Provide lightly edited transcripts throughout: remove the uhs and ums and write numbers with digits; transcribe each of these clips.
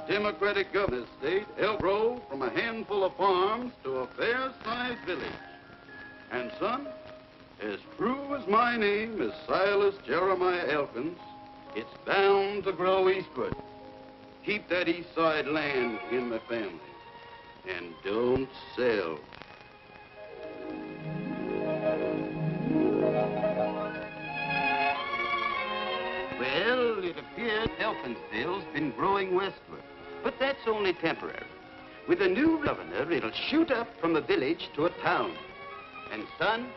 Democratic governor state helped grow from a handful of farms to a fair-sized village. And son, as true as my name is Silas Jeremiah Elkins, it's bound to grow eastward. Keep that east side land in the family. And don't sell. Well, it appears Elkinsville's been growing westward. But that's only temporary. With a new governor, it'll shoot up from a village to a town. And son,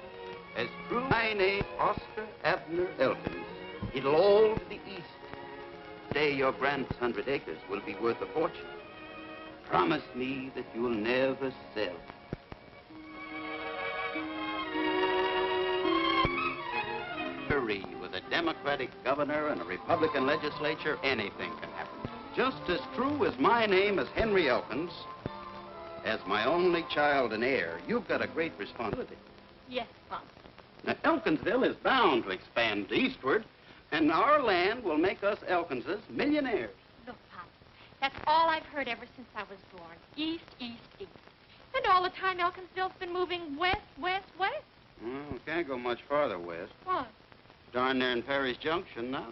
as true my name, Oscar Abner Elkins, it'll all to the east. Today, your grand's 100 acres will be worth a fortune. Promise me that you'll never sell. With a Democratic governor and a Republican legislature, anything can happen. Just as true as my name is Henry Elkins, as my only child and heir, you've got a great responsibility. Yes, Pop. Now, Elkinsville is bound to expand eastward, and our land will make us Elkinses millionaires. Look, Pop, that's all I've heard ever since I was born. East, east, east. And all the time Elkinsville's been moving west, west, west. Well, we can't go much farther west. What? Darn near in Perry's Junction now.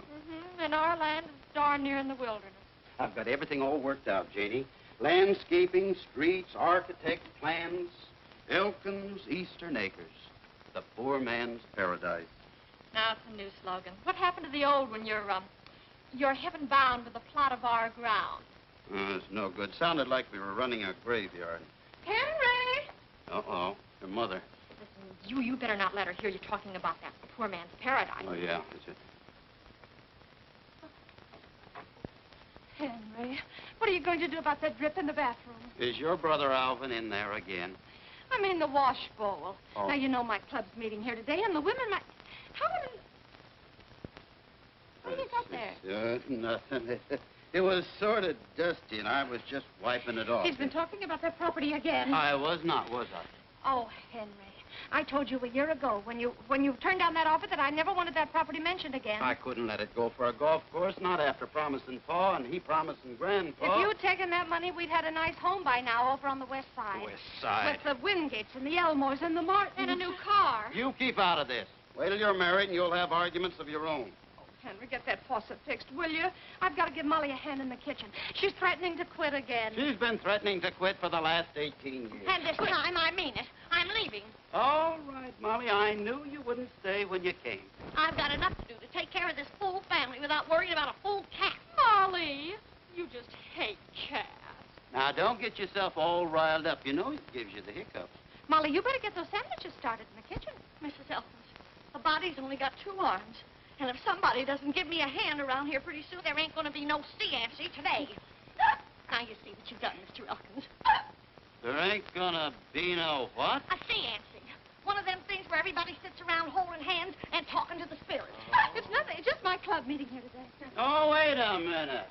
And our land is darn near in the wilderness. I've got everything all worked out, Janie. Landscaping, streets, architect plans. Elkins Eastern Acres. The poor man's paradise. Now it's a new slogan. What happened to the old one? You're heaven bound with a plot of our ground. It's no good. Sounded like we were running a graveyard. Henry! Uh-oh. Your mother. Listen, you better not let her hear you talking about that poor man's paradise. Oh, yeah. That's it. Henry, what are you going to do about that drip in the bathroom? Is your brother Alvin in there again? I mean the wash bowl. Oh. Now, you know my club's meeting here today, and the women might... What do you got there? Nothing. It was sort of dusty, and I was just wiping it off. He's been talking about that property again. I was not, was I? Oh, Henry, I told you a year ago when you turned down that offer that I never wanted that property mentioned again. I couldn't let it go for a golf course, not after promising Pa and he promising Grandpa. If you'd taken that money, we'd had a nice home by now over on the west side. West side? With the Wingates and the Elmores and the Martins. And a new car. You keep out of this. Wait till you're married and you'll have arguments of your own. Henry, get that faucet fixed, will you? I've got to give Molly a hand in the kitchen. She's threatening to quit again. She's been threatening to quit for the last 18 years. And this time, I mean it. I'm leaving. All right, Molly. I knew you wouldn't stay when you came. I've got enough to do to take care of this full family without worrying about a full cat. Molly, you just hate cats. Now, don't get yourself all riled up. You know it gives you the hiccups. Molly, you better get those sandwiches started in the kitchen. Mrs. Elkins, a body's only got 2 arms. And if somebody doesn't give me a hand around here pretty soon, there ain't going to be no sea-ancy today. Now you see what you've done, Mr. Elkins. There ain't gonna be no what? A sea-ancy. One of them things where everybody sits around holding hands and talking to the spirits. It's nothing. It's just my club meeting here today. Oh, wait a minute.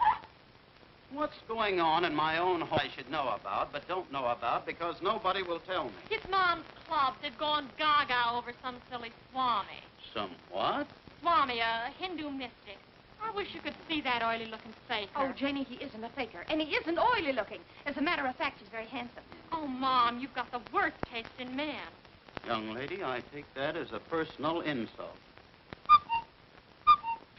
What's going on in my own home I should know about, but don't know about because nobody will tell me? It's Mom's club. They've gone gaga over some silly swami. Some what? Swami, a Hindu mystic. I wish you could see that oily-looking faker. Oh, Janie, he isn't a faker, and he isn't oily-looking. As a matter of fact, he's very handsome. Oh, Mom, you've got the worst taste in men. Young lady, I take that as a personal insult.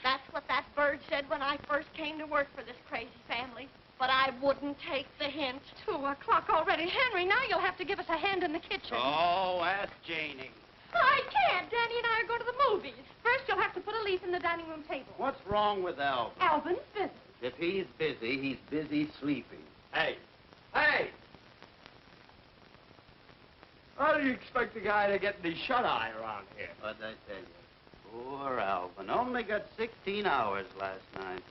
That's what that bird said when I first came to work for this crazy family. But I wouldn't take the hint. 2 o'clock already. Henry, now you'll have to give us a hand in the kitchen. Oh, ask Janie. I can't. Danny and I are going to the movies. First, you'll have to put a leaf in the dining room table. What's wrong with Alvin? Alvin's busy. If he's busy sleeping. Hey! Hey! How do you expect a guy to get any shut-eye around here? What'd I tell you? Poor Alvin. Only got 16 hours last night.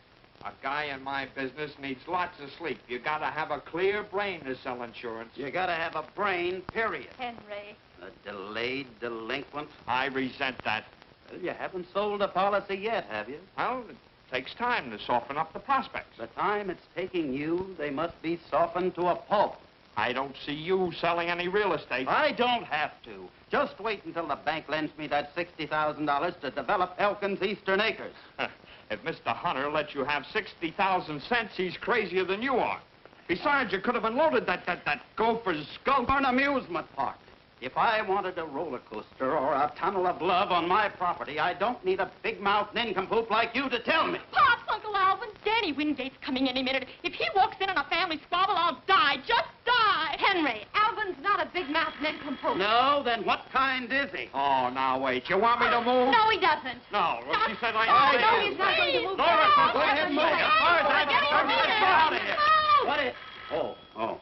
A guy in my business needs lots of sleep. You gotta have a clear brain to sell insurance. You gotta have a brain, period. Henry. A delayed delinquent. I resent that. Well, you haven't sold a policy yet, have you? Well, it takes time to soften up the prospects. The time it's taking you, they must be softened to a pulp. I don't see you selling any real estate. I don't have to. Just wait until the bank lends me that $60,000 to develop Elkins Eastern Acres. If Mr. Hunter lets you have 60,000 cents, he's crazier than you are. Besides, you could have unloaded that gopher's skull. For an amusement park. If I wanted a roller coaster or a tunnel of love on my property, I don't need a big-mouthed nincompoop like you to tell me. Pops, Uncle Alvin, Danny Wingate's coming any minute. If he walks in on a family squabble, I'll die. Just die. Henry, Alvin's not a big-mouth nincompoop. No, then what kind is he? Oh, now wait. You want me to move? No, he doesn't. No. Well, she said I... No, he's not going to move. Laura, go ahead and move. As far as I'm concerned, let's go out of here. What is... Oh.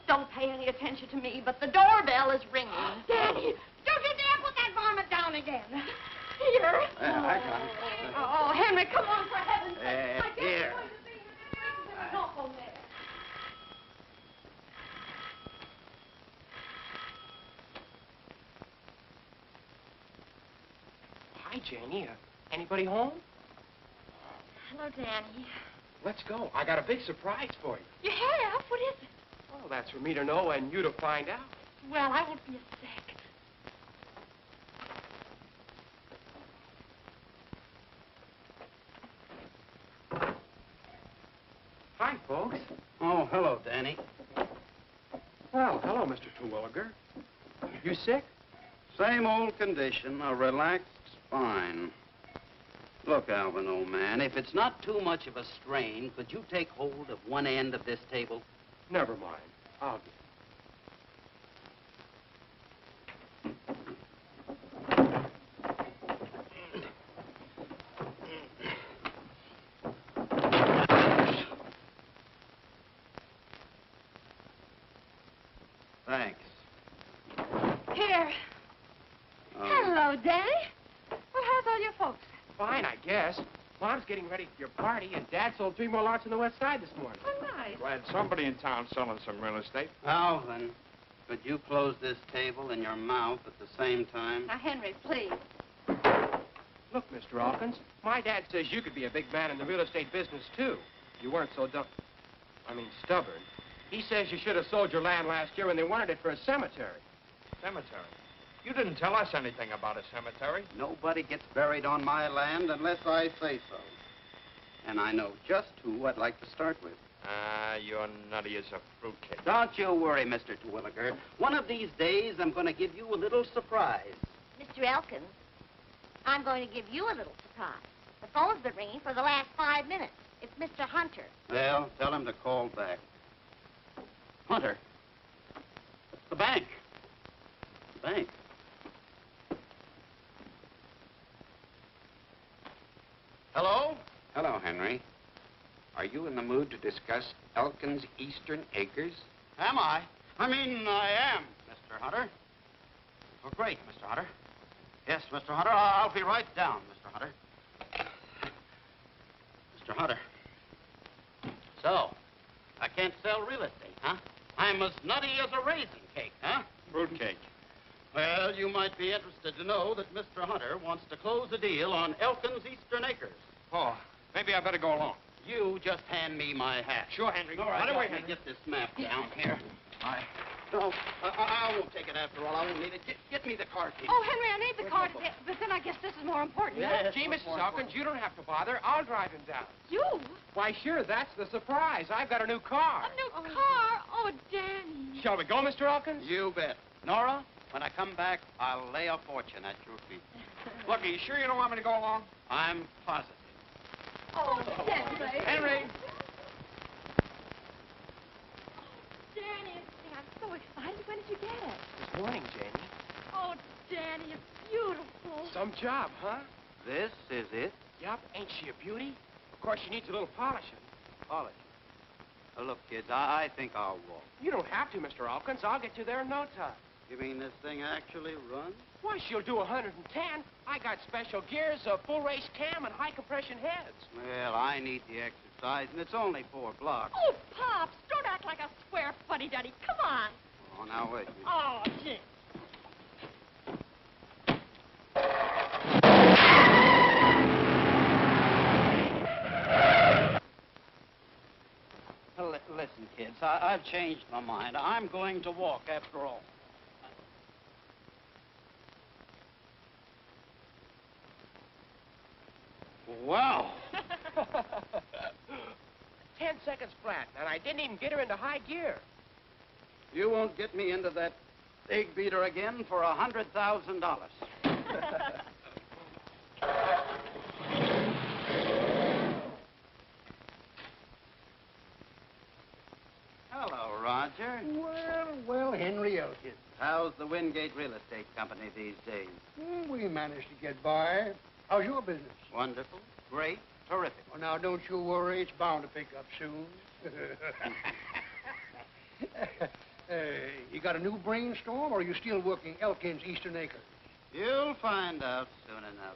Don't pay any attention to me, but the doorbell is ringing. Danny, don't you dare put that varmint down again. Here. I got it. Oh, Henry, come on, for heaven's sake. I guess Here. you're going to see there's an awful there. Hi, Janie. Anybody home? Hello, Danny. Let's go. I got a big surprise for you. You have? What is it? Well, that's for me to know and you to find out. Well, I won't be a sec. Hi, folks. Oh, hello, Danny. Well, hello, Mr. Terwilliger. You sick? Same old condition, a relaxed spine. Look, Alvin, old man, if it's not too much of a strain, could you take hold of one end of this table? Never mind. I'll do Thanks. Here. Oh. Hello, Danny. Well, how's all your folks? Fine, I guess. Mom's getting ready for your party, and Dad sold 3 more lots on the west side this morning. Oh, nice. Glad somebody in town selling some real estate. Alvin, could you close this table and your mouth at the same time? Now, Henry, please. Look, Mr. Hawkins, my dad says you could be a big man in the real estate business, too. You weren't so stubborn. He says you should have sold your land last year when they wanted it for a cemetery. Cemetery? You didn't tell us anything about a cemetery. Nobody gets buried on my land unless I say so. And I know just who I'd like to start with. You're nutty as a fruitcake. Don't you worry, Mr. Terwilliger. One of these days, I'm going to give you a little surprise. Mr. Elkins, I'm going to give you a little surprise. The phone's been ringing for the last 5 minutes. It's Mr. Hunter. Well, tell him to call back. Hunter. The bank. The bank. Hello? Hello, Henry. Are you in the mood to discuss Elkin's Eastern Acres? Am I? I am, Mr. Hunter. Oh, great, Mr. Hunter. Yes, Mr. Hunter, I'll be right down, Mr. Hunter. Mr. Hunter. So, I can't sell real estate, huh? I'm as nutty as a raisin cake, huh? Fruitcake. Well, you might be interested to know that Mr. Hunter wants to close a deal on Elkin's Eastern Acres. Oh, maybe I better go along. You just hand me my hat. Sure, Henry. All right, Right away, let me Henry. get this map down here. No, I won't take it after all. I won't need it. Get me the car key. Oh, Henry, I need the car, but then I guess this is more important. Yes, Gee, much Mrs. more Hawkins, you don't have to bother. I'll drive him down. You? Why, sure, that's the surprise. I've got a new car. A new car? Oh, Danny. Shall we go, Mr. Hawkins? You bet. Nora, when I come back, I'll lay a fortune at your feet. Look, are you sure you don't want me to go along? I'm positive. Oh, Henry. Henry! Danny, I'm so excited. When did you get it? This morning, Janie. Oh, Danny, it's beautiful. Some job, huh? This is it? Yup. Ain't she a beauty? Of course, she needs a little polishing. Polish. Look, kids, I think I'll walk. You don't have to, Mr. Hawkins. I'll get you there in no time. You mean this thing actually runs? Why, she'll do 110. I got special gears, a full race cam, and high compression heads. Well, I need the exercise, and it's only 4 blocks. Oh, Pops, don't act like a square fuddy-duddy. Come on. Oh, now wait a minute. Oh, gee. Listen, kids, I've changed my mind. I'm going to walk after all. Wow. 10 seconds flat, and I didn't even get her into high gear. You won't get me into that egg beater again for $100,000. Hello, Roger. Well, Henry Elkins. How's the Wingate Real Estate Company these days? We managed to get by. How's your business? Wonderful, great, terrific. Well, now, don't you worry. It's bound to pick up soon. You got a new brainstorm, or are you still working Elkins Eastern Acres? You'll find out soon enough.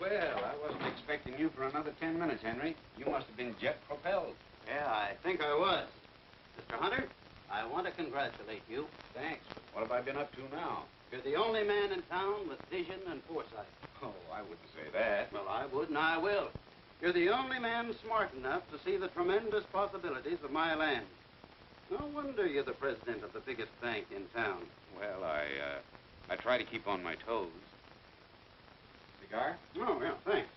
Well, I wasn't expecting you for another 10 minutes, Henry. You must have been jet propelled. Yeah, I think I was. Mr. Hunter, I want to congratulate you. Thanks, but what have I been up to now? You're the only man in town with vision and foresight. Oh, I wouldn't say that. Well, I would, and I will. You're the only man smart enough to see the tremendous possibilities of my land. No wonder you're the president of the biggest bank in town. Well, I try to keep on my toes. Cigar? Oh, yeah, thanks.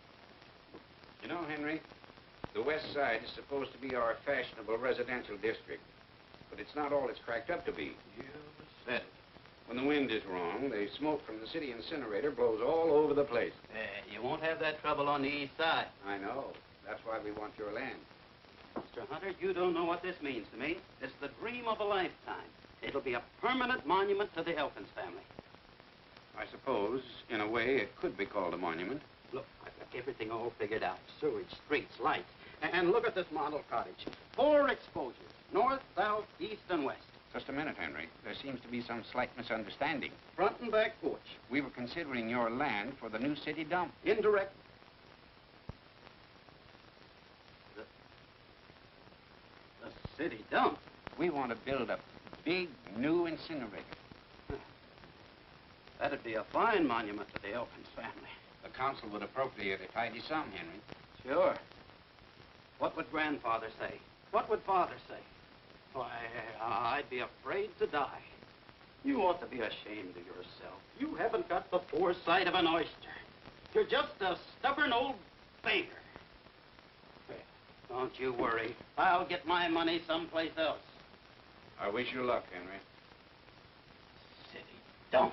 You know, Henry, the West Side is supposed to be our fashionable residential district, but it's not all it's cracked up to be. You said it. When the wind is wrong, the smoke from the city incinerator blows all over the place. You won't have that trouble on the east side. I know. That's why we want your land. Mr. Hunter, you don't know what this means to me. It's the dream of a lifetime. It'll be a permanent monument to the Elkins family. I suppose, in a way, it could be called a monument. Look, I've got everything all figured out. Sewage, streets, lights. And look at this model cottage. 4 exposures. North, south, east, and west. Just a minute, Henry. There seems to be some slight misunderstanding. Front and back porch. We were considering your land for the new city dump. Indirect. The city dump? We want to build a big new incinerator. That'd be a fine monument to the Elkins family. The council would appropriate a tidy sum, Henry. Sure. What would grandfather say? What would father say? Why, I'd be afraid to die. You ought to be ashamed of yourself. You haven't got the foresight of an oyster. You're just a stubborn old banker. Don't you worry. I'll get my money someplace else. I wish you luck, Henry. City dump.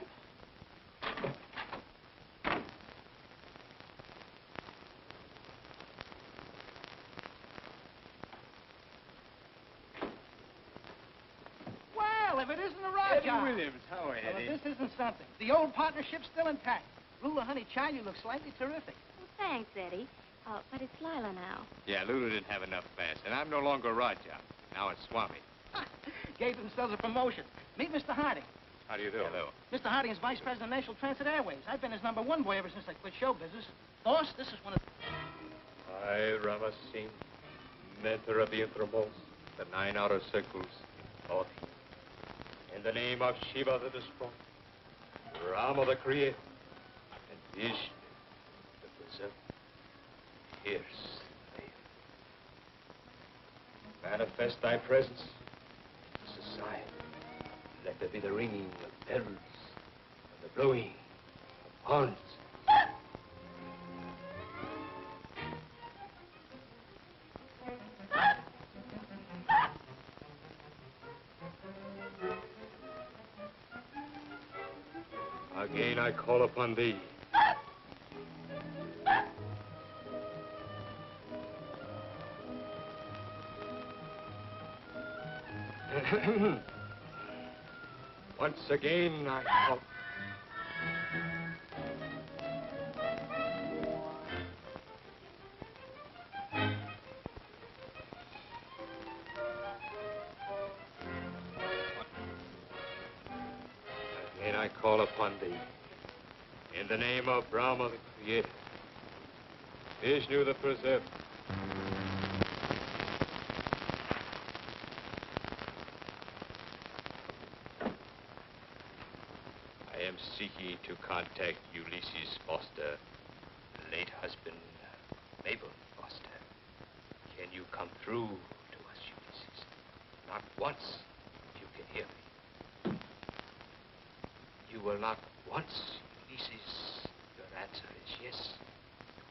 Well, if it isn't a rock Eddie job. Williams, how are you, Well, Eddie? if this isn't something. The old partnership's still intact. Lula, honey, child, you look slightly terrific. Well, thanks, Eddie. But it's Lila now. Yeah, Lulu didn't have enough fast, and I'm no longer Raja. Now it's Swami. Gave themselves a promotion. Meet Mr. Harding. How do you do? Hello. Mr. Harding is vice president of National Transit Airways. I've been his #1 boy ever since I quit show business. Boss, this is one of... I, Rama Singh, mentor of the innermost, the 9 outer circles, taught him. In the name of Shiva the destroyer, Rama the creator, and Vishnu the preserver, here's the veil. Manifest thy presence in society. Let there be the ringing of bells and the blowing of horns. Again I call upon thee. Once again I call. Again I call upon thee. In the name of Brahma the Creator, Vishnu the Preserver. I am seeking to contact Ulysses Foster, late husband, Mabel Foster. Can you come through to us, Ulysses? Not once, if you can hear me. You will not once, Ulysses. Your answer is yes,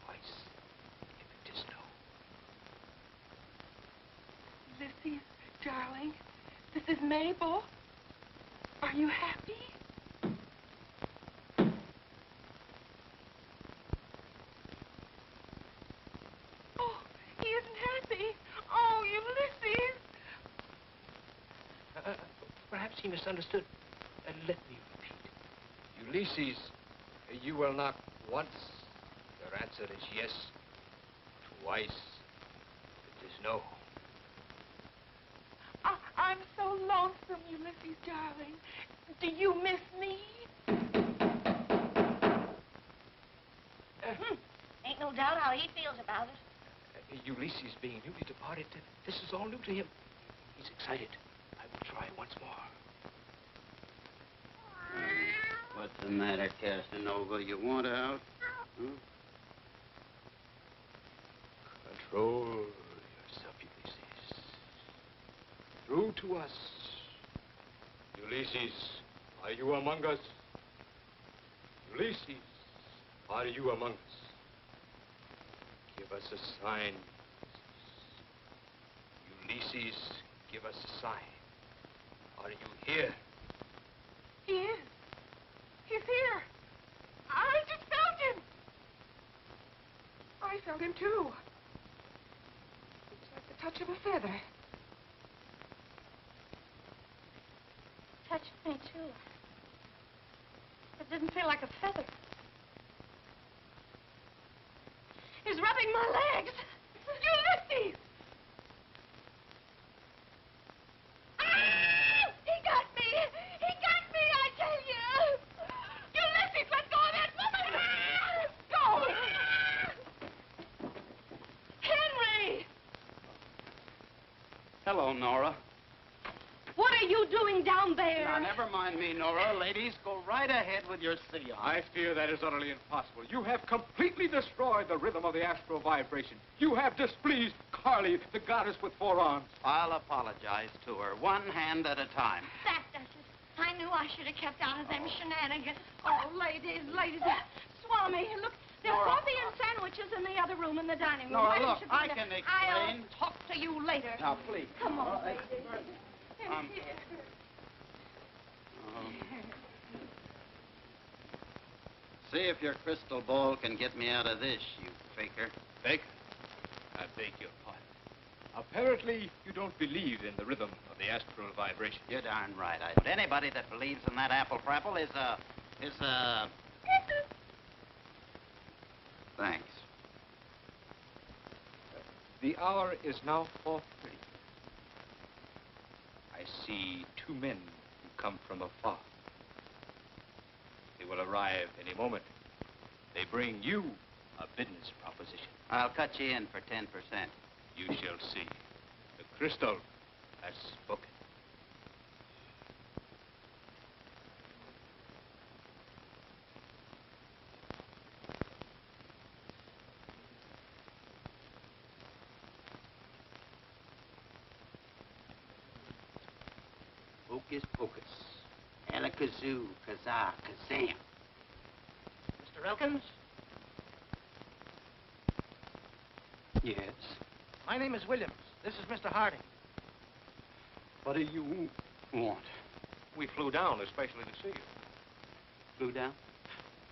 twice. Ulysses, darling. This is Mabel. Are you happy? Oh, he isn't happy. Oh, Ulysses. Perhaps he misunderstood. Let me repeat. Ulysses, you will knock once. Your answer is yes. Twice, it is no. I'm so lonesome, Ulysses, darling. Do you miss me? Ain't no doubt how he feels about it. Ulysses being newly departed, this is all new to him. He's excited. I will try once more. What's the matter, Casanova? You want out? Huh? Control yourself, Ulysses. Through to us. Ulysses, are you among us? Ulysses, are you among us? Give us a sign. Ulysses, give us a sign. Are you here? He is. He's here. I just felt him. I felt him, too. It's like the touch of a feather. Touched me, too. It didn't feel like a feather. He's rubbing my legs. Ulysses! Ah! He got me! He got me, I tell you! Ulysses, let go of that woman! Let go! Henry! Hello, Nora. What are you doing down there? Now, never mind me, Nora. Ladies, go right ahead with your seance. I fear that is utterly impossible. You have completely destroyed the rhythm of the astral vibration. You have displeased Carly, the goddess with 4 arms. I'll apologize to her, one hand at a time. That does it. I knew I should have kept out of them shenanigans. Oh, ladies. Swami, look, there's Nora. coffee and sandwiches in the other room in the dining room. Nora, Why don't look, you go I there? can I'll explain. talk to you later. Now, please. Come on, ladies. See if your crystal ball can get me out of this, you faker. Baker, I beg your pardon. Apparently, you don't believe in the rhythm of the astral vibration. You're darn right I don't. Anybody that believes in that apple-frapple is a... Thanks. The hour is now 4:30. I see 2 men who come from afar. They will arrive any moment. They bring you a business proposition. I'll cut you in for 10%. You shall see. The crystal has spoken. Hocus pocus. Alakazoo, kazaa, kazam. Mr. Elkins? Yes. My name is Williams. This is Mr. Harding. What do you want? We flew down especially to see you. Flew down?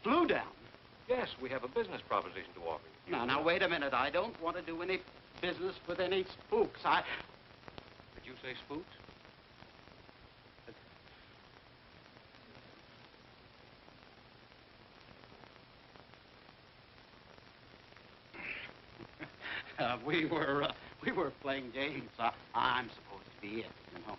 Flew down? Yes, we have a business proposition to offer you. Now, wait a minute. I don't want to do any business with any spooks. Did you say spooks? We were playing games. I'm supposed to be it, you know.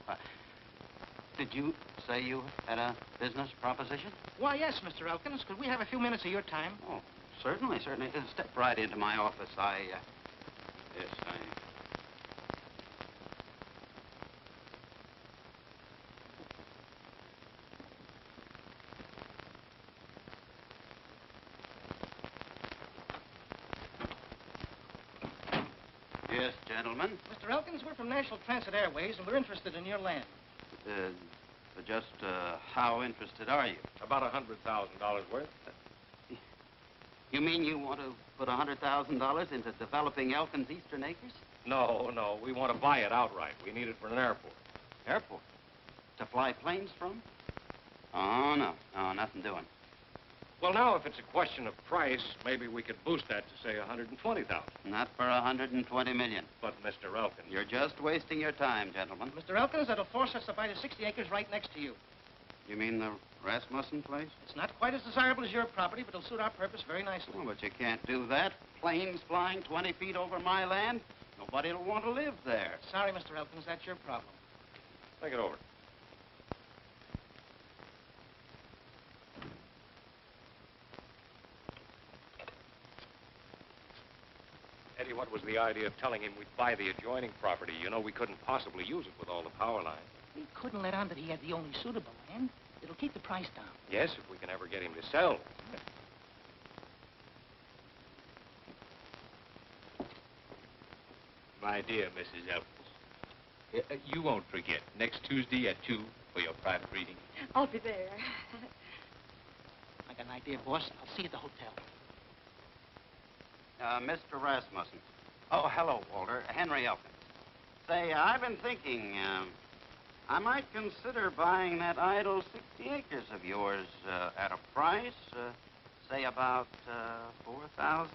Did you say you had a business proposition? Why, yes, Mr. Elkins. Could we have a few minutes of your time? Oh, certainly. Step right into my office. Yes, gentlemen. Mr. Elkins, we're from National Transit Airways, and we're interested in your land. Just how interested are you? About $100,000 worth. You mean you want to put $100,000 into developing Elkins Eastern Acres? No, we want to buy it outright. We need it for an airport. Airport? To fly planes from? Oh, no, nothing doing. Well, now, if it's a question of price, maybe we could boost that to, say, 120,000. Not for 120 million. But, Mr. Elkins... You're just wasting your time, gentlemen. Mr. Elkins, that'll force us to buy the 60 acres right next to you. You mean the Rasmussen place? It's not quite as desirable as your property, but it'll suit our purpose very nicely. Oh, but you can't do that. Planes flying 20 feet over my land. Nobody will want to live there. Sorry, Mr. Elkins, that's your problem. Think it over. Eddie, what was the idea of telling him we'd buy the adjoining property? You know, we couldn't possibly use it with all the power lines. We couldn't let on that he had the only suitable land. It'll keep the price down. Yes, if we can ever get him to sell. My dear Mrs. Elkins, you won't forget, next Tuesday at 2 for your private reading. I'll be there. I got an idea, boss. I'll see you at the hotel. Mr. Rasmussen. Oh, hello, Walter. Henry Elkins. Say, I've been thinking, I might consider buying that idle 60 acres of yours at a price, say about $4,000.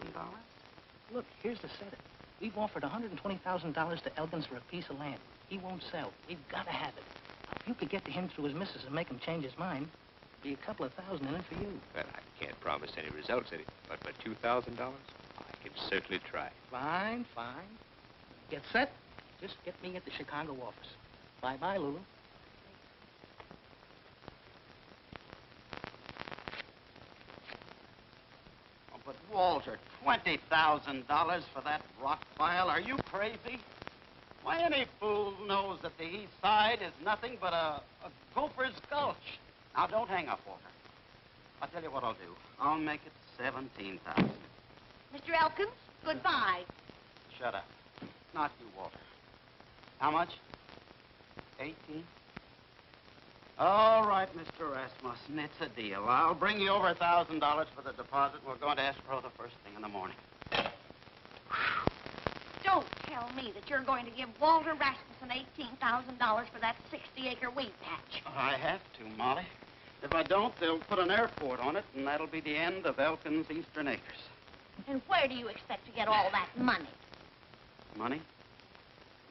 Look, here's the setup. We've offered $120,000 to Elkins for a piece of land. He won't sell. We've got to have it. If you could get to him through his missus and make him change his mind, be a couple of thousand in it for you. Well, I can't promise any results, Eddie, but for $2,000, I can certainly try. Fine. Get set. Just get me at the Chicago office. Bye-bye, Lulu. Oh, but Walter, $20,000 for that rock pile? Are you crazy? Why, any fool knows that the east side is nothing but a gopher's gulch. Now, don't hang up, Walter. I'll tell you what I'll do. I'll make it 17,000. Mr. Elkins, goodbye. Shut up. Not you, Walter. How much? 18? All right, Mr. Rasmussen, it's a deal. I'll bring you over $1,000 for the deposit. We're going to escrow the first thing in the morning. Don't tell me that you're going to give Walter Rasmussen $18,000 for that 60-acre wheat patch. I have to, Molly. If I don't, they'll put an airport on it, and that'll be the end of Elkins' Eastern Acres. And where do you expect to get all that money? Money?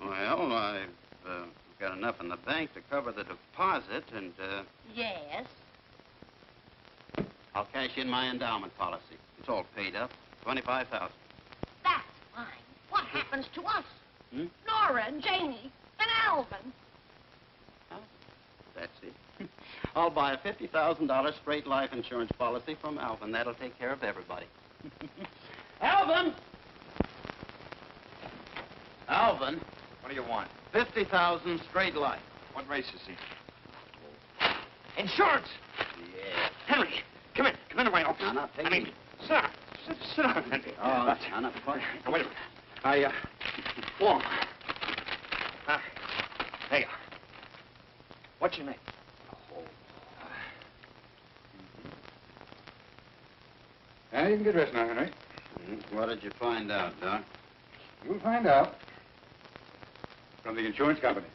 Well, I've got enough in the bank to cover the deposit, and, Yes. I'll cash in my endowment policy. It's all paid up. $25,000. That's fine. What happens to us? Hmm? Nora and Janie and Alvin. Oh, that's it. I'll buy a $50,000 straight life insurance policy from Alvin. That'll take care of everybody. Alvin! Alvin, What do you want? 50,000 straight life. What race is he? Insurance! Yeah. Henry, come in. Come in right off. No, no, take I mean, it. sit down. Sit down, Henry. Oh, no, no, what? Now, wait a minute. Warm. There you are. What's your name? You can get dressed now, Henry. What did you find out, Doc? You'll find out. From the insurance company.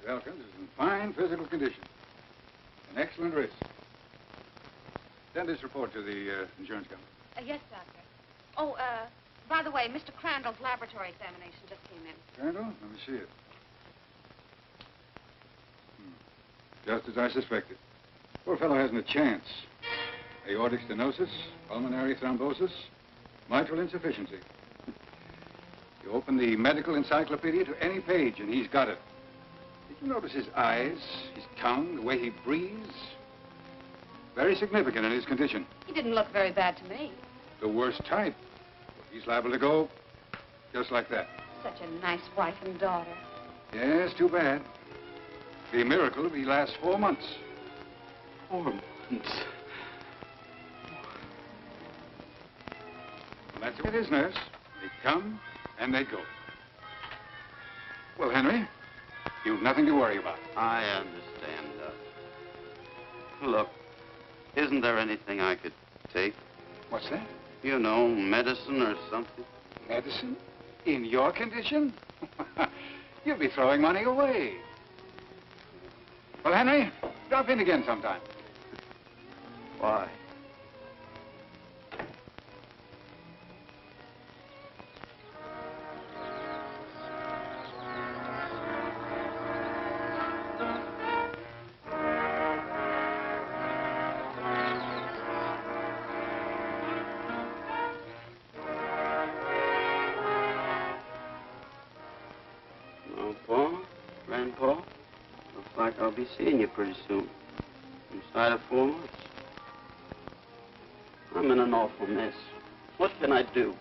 Mr. Elkins is in fine physical condition. An excellent risk. Send this report to the insurance company. Yes, Doctor. Oh, by the way, Mr. Crandall's laboratory examination just came in. Crandall, let me see it. Just as I suspected. Poor fellow hasn't a chance. Aortic stenosis, pulmonary thrombosis, mitral insufficiency. You open the medical encyclopedia to any page, and he's got it. Did you notice his eyes, his tongue, the way he breathes? Very significant in his condition. He didn't look very bad to me. The worst type. He's liable to go just like that. Such a nice wife and daughter. Yes, too bad. Be a miracle if he lasts 4 months. 4 months. Well, that's what it is, nurse. They come and they go. Well, Henry, you've nothing to worry about. I understand, Doc. Look, Isn't there anything I could take? What's that? You know, medicine or something? Medicine? In your condition? You'll be throwing money away. Well, Henry, drop in again sometime. Why? Grandpa, looks like I'll be seeing you pretty soon. Inside of 4 months. I'm in an awful mess. What can I do?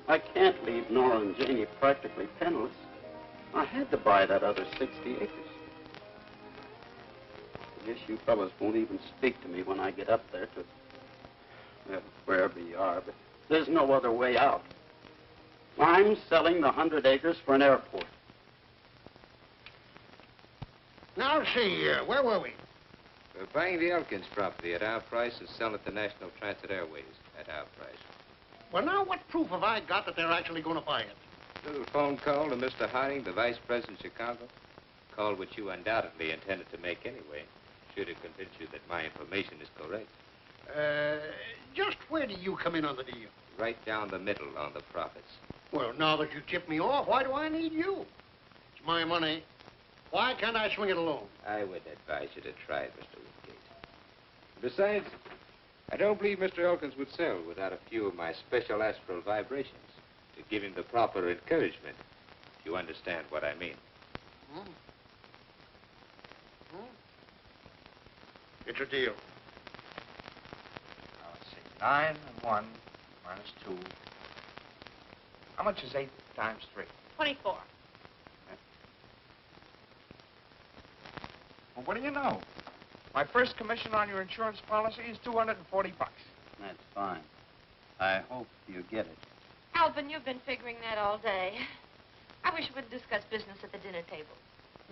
I can't leave Nora and Janie practically penniless. I had to buy that other 60 acres. I guess you fellas won't even speak to me when I get up there to, well, wherever you are, but there's no other way out. I'm selling the 100 acres for an airport. Now, see, where were we? We're buying the Elkins property at our price and selling it to National Transit Airways at our price. Well, now, what proof have I got that they're actually going to buy it? Little phone call to Mr. Harding, the Vice President of Chicago. Call which you undoubtedly intended to make anyway. Should have convinced you that my information is correct. Just where do you come in on the deal? Right down the middle on the profits. Well, now that you tipped me off, why do I need you? It's my money. Why can't I swing it alone? I would advise you to try it, Mr. Woodgate. Besides, I don't believe Mr. Elkins would sell without a few of my special astral vibrations to give him the proper encouragement, if you understand what I mean. It's a deal. Now, let's see. 9 and 1 minus 2. How much is 8 times 3? 24. Well, what do you know? My first commission on your insurance policy is $240. That's fine. I hope you get it. Alvin, you've been figuring that all day. I wish we would discuss business at the dinner table.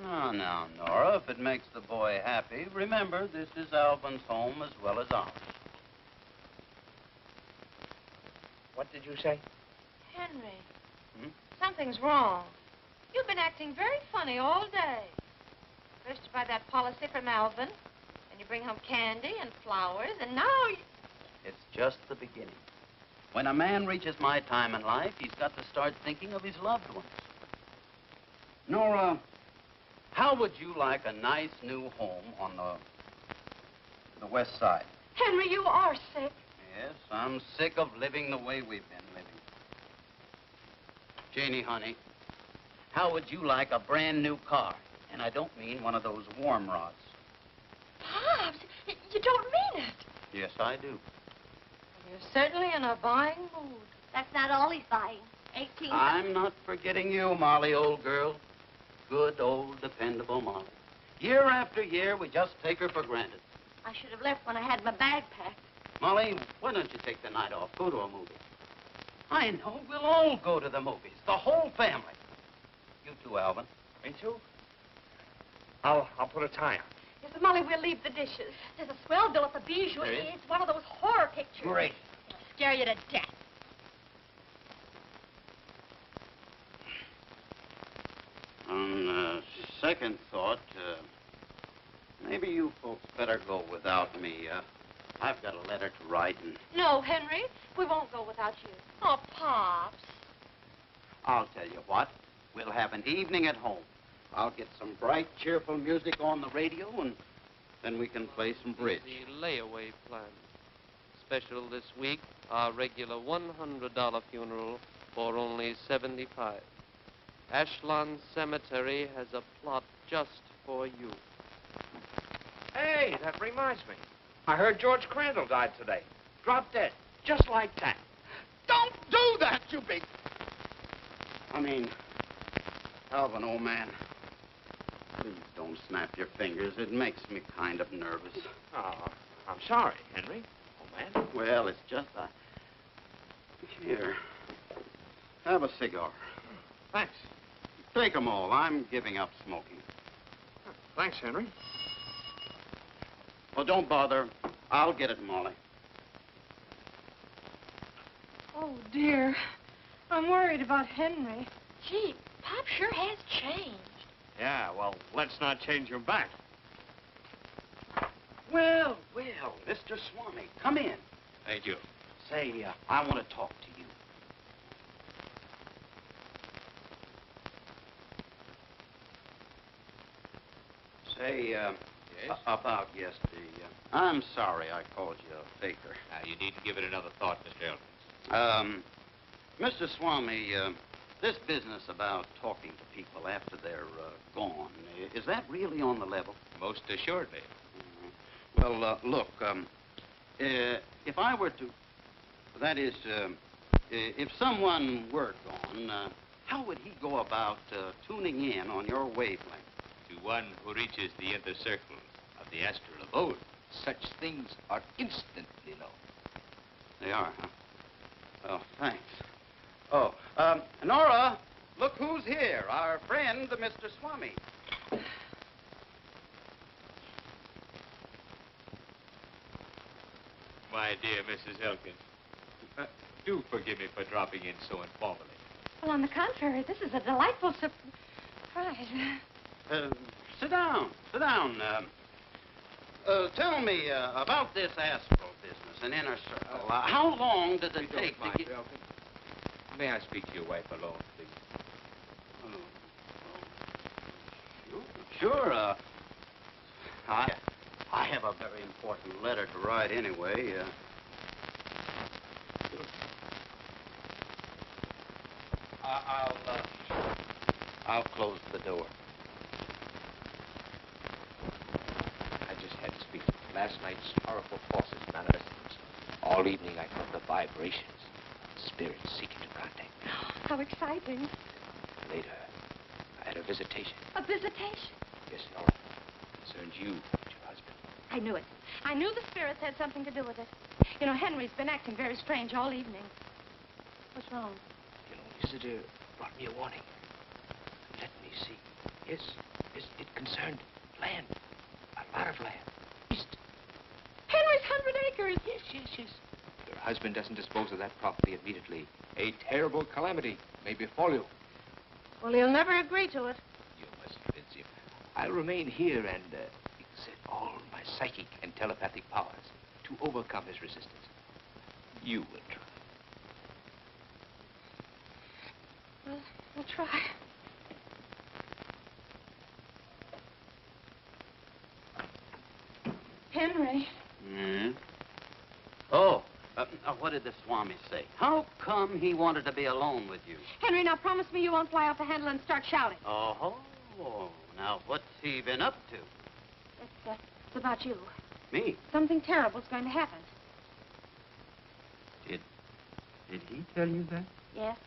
No, now, Nora, if it makes the boy happy, remember, this is Alvin's home as well as ours. What did you say? Henry, something's wrong. You've been acting very funny all day. First you buy that policy from Alvin, and you bring home candy and flowers, and now you... It's just the beginning. When a man reaches my time in life, he's got to start thinking of his loved ones. Nora, how would you like a nice new home on the west side? Henry, you are sick. Yes, I'm sick of living the way we've been living. Janie, honey, how would you like a brand new car? And I don't mean one of those warm rods. Pops, you don't mean it. Yes, I do. You're certainly in a buying mood. That's not all he's buying. 18. I'm not forgetting you, Molly, old girl. Good, old, dependable Molly. Year after year, we just take her for granted. I should have left when I had my bag packed. Molly, why don't you take the night off? Go to a movie. I know. We'll all go to the movies. The whole family. You too, Alvin. Me too? I'll put a tie on. Yes, but Molly, we'll leave the dishes. There's a swell bill at the Bijou. There is? It's one of those horror pictures. Great. It'll scare you to death. On second thought, maybe you folks better go without me. I've got a letter to write, and No, Henry, we won't go without you. Oh, Pops. I'll tell you what. We'll have an evening at home. I'll get some bright, cheerful music on the radio, and then we can play some bridge. The layaway plan. Special this week, our regular $100 funeral for only $75. Ashland Cemetery has a plot just for you. Hey, that reminds me. I heard George Crandall died today. Dropped dead. Just like that. Don't do that, you big... I mean, Alvin, old man, please don't snap your fingers. It makes me kind of nervous. Oh, I'm sorry, Henry. Oh, man. Well, it's just Here, have a cigar. Thanks. Take 'em all. I'm giving up smoking. Thanks, Henry. Well, don't bother. I'll get it, Molly. Oh, dear. I'm worried about Henry. Gee, Pop sure has changed. Yeah, well, let's not change him back. Well, Mr. Swami, come in. Thank you. Say, I want to talk to you. Say, Yes? about yesterday. I'm sorry I called you a faker. Now, you needn't give it another thought, Mr. Elkins. Mr. Swami, this business about talking to people after they're gone, is that really on the level? Most assuredly. Well, look, if I were to, that is, if someone were gone, how would he go about tuning in on your wavelength? To one who reaches the inner circles of the astral abode, such things are instantly known. They are, huh? Oh, thanks. Oh, Nora, look who's here. Our friend, Mr. Swami. My dear Mrs. Elkins, do forgive me for dropping in so informally. Well, on the contrary, this is a delightful surprise. Sit down. Sit down. Tell me about this astral business, an inner circle. How long does it take to get... Elkins? May I speak to your wife alone, please? Sure. I have a very important letter to write anyway. I'll close the door. I just had to speak. Last night's horrible forces manifested themselves. All evening I felt the vibrations. Spirits seeking to contact me. How exciting. Later, I had a visitation. A visitation? Yes, Nora. Concerns you and your husband. I knew it. I knew the spirits had something to do with it. You know, Henry's been acting very strange all evening. What's wrong? Your visitor brought me a warning. Let me see. Yes, it concerned land. A lot of land. East. Henry's 100 acres. Yes. Your husband doesn't dispose of that property immediately. A terrible calamity may befall you. Well, he'll never agree to it. You must convince him. I'll remain here and exert all my psychic and telepathic powers to overcome his resistance. You will try. Well, we'll try. Henry. Oh, what did the Swami say? How come he wanted to be alone with you? Henry, now promise me you won't fly off the handle and start shouting. Oh, now what's he been up to? It's about you. Me? Something terrible's going to happen. Did he tell you that? Yes.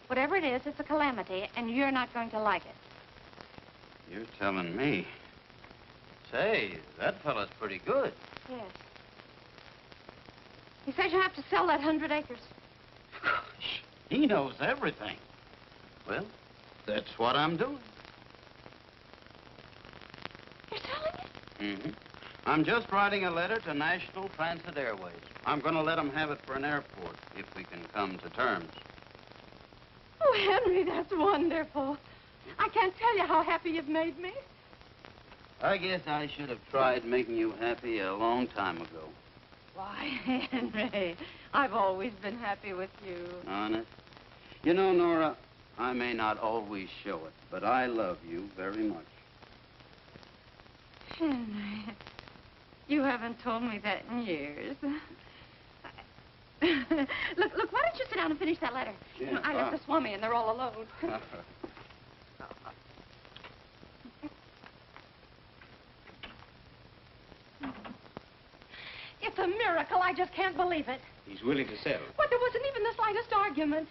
Whatever it is, it's a calamity, and you're not going to like it. You're telling me. Say, that fella's pretty good. Yes. He says you have to sell that 100 acres. Gosh, he knows everything. Well, that's what I'm doing. You're selling it? Mm-hmm. I'm just writing a letter to National Transit Airways. I'm going to let them have it for an airport, if we can come to terms. Oh, Henry, that's wonderful. I can't tell you how happy you've made me. I guess I should have tried making you happy a long time ago. Why, Henry, I've always been happy with you. Honest? You know, Nora, I may not always show it, but I love you very much. Henry, you haven't told me that in years. Look, why don't you sit down and finish that letter? Yeah, You know, I left the Swami and they're all alone. It's a miracle. I just can't believe it. He's willing to sell. But there wasn't even the slightest argument.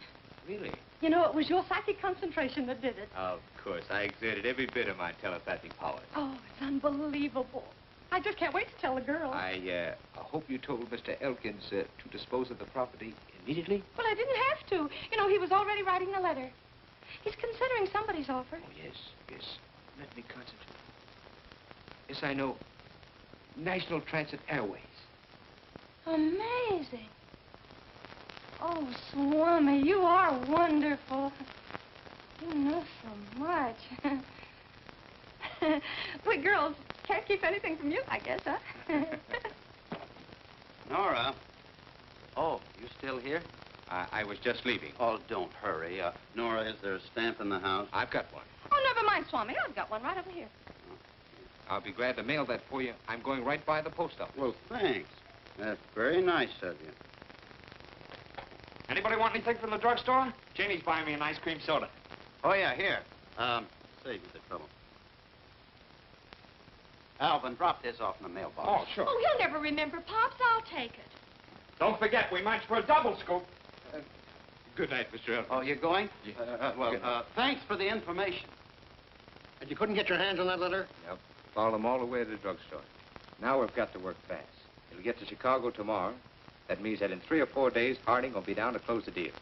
Really? You know, it was your psychic concentration that did it. Of course. I exerted every bit of my telepathic powers. Oh, it's unbelievable. I just can't wait to tell the girl. I hope you told Mr. Elkins to dispose of the property immediately. Well, I didn't have to. You know, he was already writing the letter. He's considering somebody's offer. Oh, yes. Let me concentrate. Yes, I know. National Transit Airways. Amazing. Oh, Swami, you are wonderful. You know so much. We girls can't keep anything from you, I guess, huh? Nora. Oh, you still here? I was just leaving. Oh, don't hurry. Nora, is there a stamp in the house? I've got one. Oh, never mind, Swami. I've got one right over here. I'll be glad to mail that for you. I'm going right by the post office. Well, thanks. That's very nice of you. Anybody want anything from the drugstore? Janie's buying me an ice cream soda. Oh, yeah, here. Save you the trouble. Alvin, drop this off in the mailbox. Oh, sure. Oh, he'll never remember, Pops. I'll take it. Don't forget, we marched for a double scoop. Good night, Mr. Elton. Oh, you're going? Yeah. Thanks for the information. And you couldn't get your hands on that letter? Yep. Followed them all the way to the drugstore. Now we've got to work fast. It'll get to Chicago tomorrow. That means that in 3 or 4 days, Harding will be down to close the deal.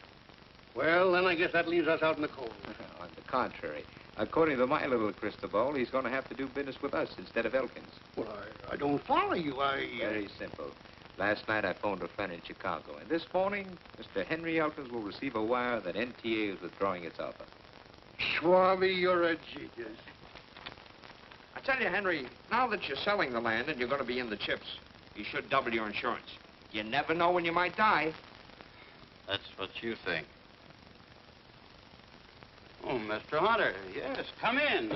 Well, then I guess that leaves us out in the cold. On the contrary, according to my little crystal ball, he's going to have to do business with us instead of Elkins. Well, I don't follow you. Very simple. Last night I phoned a friend in Chicago, and this morning, Mr. Henry Elkins will receive a wire that NTA is withdrawing its offer. Swami, you're a genius. I tell you, Henry, now that you're selling the land and you're going to be in the chips, you should double your insurance. You never know when you might die. That's what you think. Oh, Mr. Hunter, yes, come in.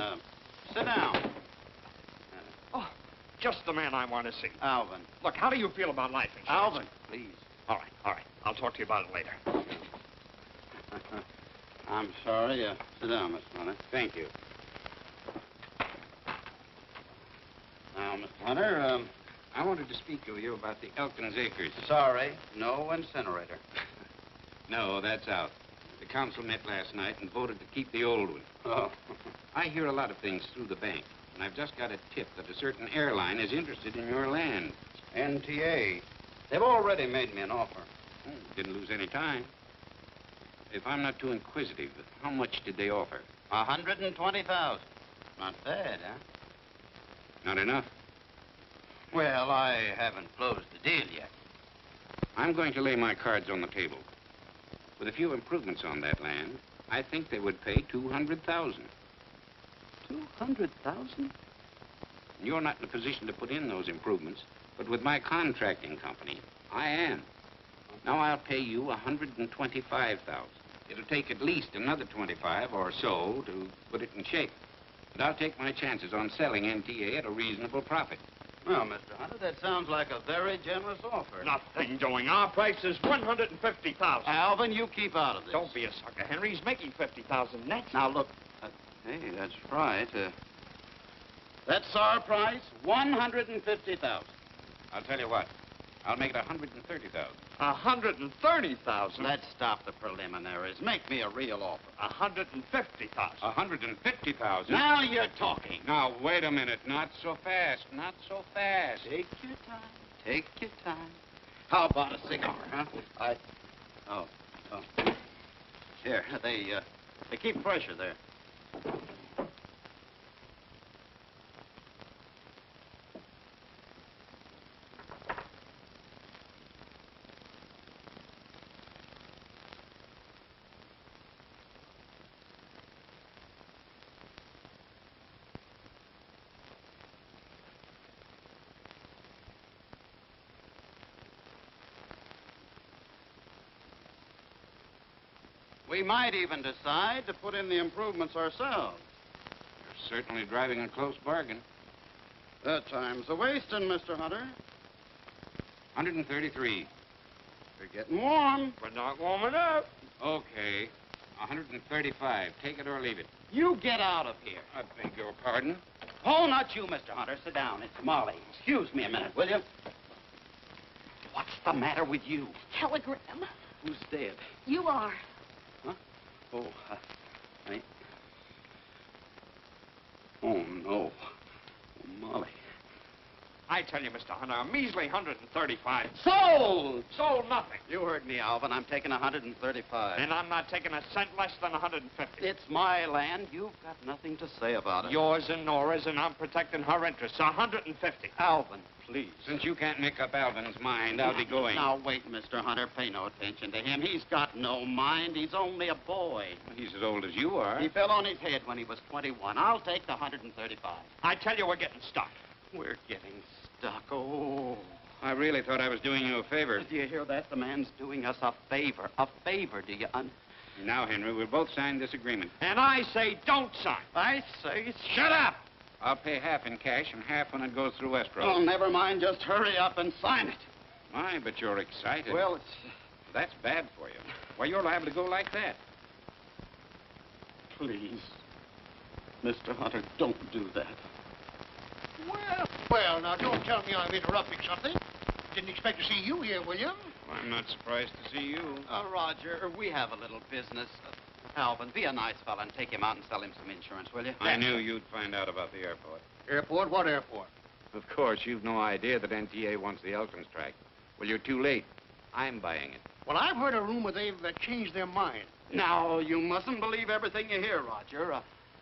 Sit down. Oh, just the man I want to see. Alvin. Look, how do you feel about life insurance? Alvin, please. All right. I'll talk to you about it later. I'm sorry. Sit down, Mr. Hunter. Thank you. Now, Mr. Hunter, I wanted to speak to you about the Elkins Acres. sorry, no incinerator. No, that's out. The council met last night and voted to keep the old one. Oh. I hear a lot of things through the bank, and I've just got a tip that a certain airline is interested in your land. NTA. They've already made me an offer. Didn't lose any time. If I'm not too inquisitive, how much did they offer? 120,000. Not bad, huh? Not enough. Well, I haven't closed the deal yet. I'm going to lay my cards on the table. With a few improvements on that land, I think they would pay 200,000. 200,000? You're not in a position to put in those improvements, but with my contracting company, I am. Now I'll pay you 125,000. It'll take at least another 25 or so to put it in shape. And I'll take my chances on selling NTA at a reasonable profit. Well, Mr. Hunter, that sounds like a very generous offer. Nothing doing. Our price is 150,000. Alvin, you keep out of this. Don't be a sucker, Henry. He's making 50,000 net. Now, look. Hey, that's right. That's our price, 150,000. I'll tell you what. I'll make it 130,000. 130,000. Let's stop the preliminaries. Make me a real offer. 150,000. 150,000? Now you're talking. Now, wait a minute. Not so fast. Not so fast. Take your time. Take your time. How about a cigar, huh? Oh. Here, they keep fresher there. We might even decide to put in the improvements ourselves. You're certainly driving a close bargain. That time's a wasting, Mr. Hunter. 133. We're getting warm. We're not warm enough. Okay. 135. Take it or leave it. You get out of here. I beg your pardon? Oh, not you, Mr. Hunter. Sit down. It's Molly. Excuse me a minute, will you? What's the matter with you? Telegram. Who's dead? You are. Huh? Oh, Oh, no. Oh, Molly. I tell you, Mr. Hunter, a measly 135. Sold! Sold nothing. You heard me, Alvin. I'm taking 135. And I'm not taking a cent less than 150. It's my land. You've got nothing to say about it. Yours and Nora's, and I'm protecting her interests. 150. Alvin, please. Since you can't make up Alvin's mind, I'll be going. Now, wait, Mr. Hunter. Pay no attention to him. He's got no mind. He's only a boy. He's as old as you are. He fell on his head when he was 21. I'll take the 135. I tell you, we're getting stuck. We're getting stuck. Oh. I really thought I was doing you a favor. Do you hear that? The man's doing us a favor. A favor, do you? Now, Henry, we'll both sign this agreement. And I say don't sign. I say... Shut up! I'll pay half in cash and half when it goes through escrow. Oh, never mind. Just hurry up and sign it. My, but you're excited. Well, it's... That's bad for you. Why, you're liable to go like that. Please. Mr. Hunter, don't do that. Well, now, don't tell me I'm interrupting something. Didn't expect to see you here, William. Well, I'm not surprised to see you. Roger, we have a little business. Alvin, be a nice fella and take him out and sell him some insurance, will you? I knew you'd find out about the airport. Airport? What airport? Of course, you've no idea that NTA wants the Elkins track. Well, you're too late. I'm buying it. Well, I've heard a rumor they've changed their mind. Now, you mustn't believe everything you hear, Roger.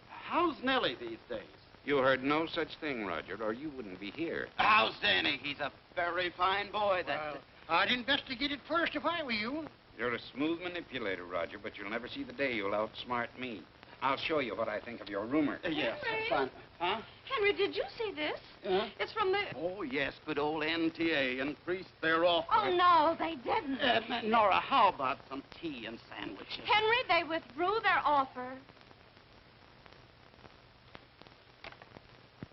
How's Nellie these days? You heard no such thing, Roger, or you wouldn't be here. How's Danny? He's a very fine boy. Well, I'd investigate it first if I were you. You're a smooth manipulator, Roger, but you'll never see the day you'll outsmart me. I'll show you what I think of your rumor. Yes, Henry? fine. Huh? Henry, did you see this? It's from the... Oh, yes, good old NTA increased their offer. Oh, no, they didn't. Nora, how about some tea and sandwiches? Henry, they withdrew their offer.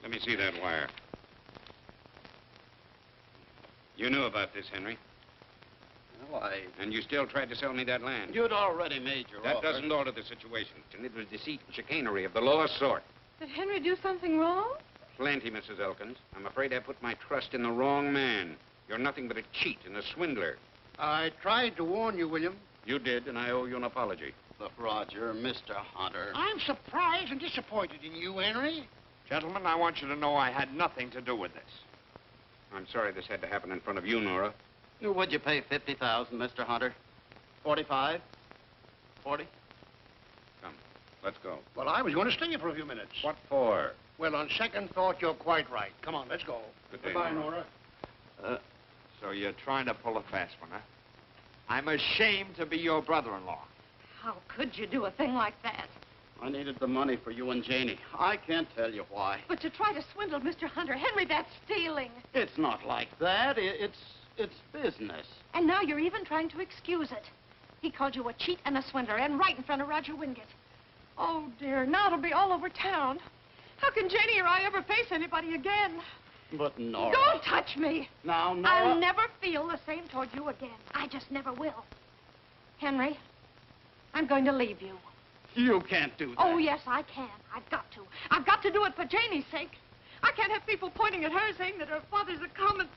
Let me see that wire. You knew about this, Henry. Well, And you still tried to sell me that land. You'd already made your That offer. doesn't alter the situation. It was deceit and chicanery of the lowest sort. Did Henry do something wrong? Plenty, Mrs. Elkins. I'm afraid I put my trust in the wrong man. You're nothing but a cheat and a swindler. I tried to warn you, William. You did, and I owe you an apology. Look, Roger, Mr. Hunter. I'm surprised and disappointed in you, Henry. Gentlemen, I want you to know I had nothing to do with this. I'm sorry this had to happen in front of you, Nora. Would you pay $50,000, Mr. Hunter? 45? 40? Come, let's go. Well, I was going to stay for a few minutes. What for? Well, on second thought, you're quite right. Come on, let's go. Good day, Goodbye, Nora. Nora. So you're trying to pull a fast one, huh? I'm ashamed to be your brother-in-law. How could you do a thing like that? I needed the money for you and Janie. I can't tell you why. But to try to swindle Mr. Hunter, Henry, that's stealing. It's not like that. It's business. And now you're even trying to excuse it. He called you a cheat and a swindler, and right in front of Roger Wingate. Oh, dear, now it'll be all over town. How can Janie or I ever face anybody again? But Nora... Don't touch me. Now, Nora... I'll never feel the same toward you again. I just never will. Henry, I'm going to leave you. You can't do that. Oh, yes, I can. I've got to. I've got to do it for Janie's sake. I can't have people pointing at her saying that her father's a common...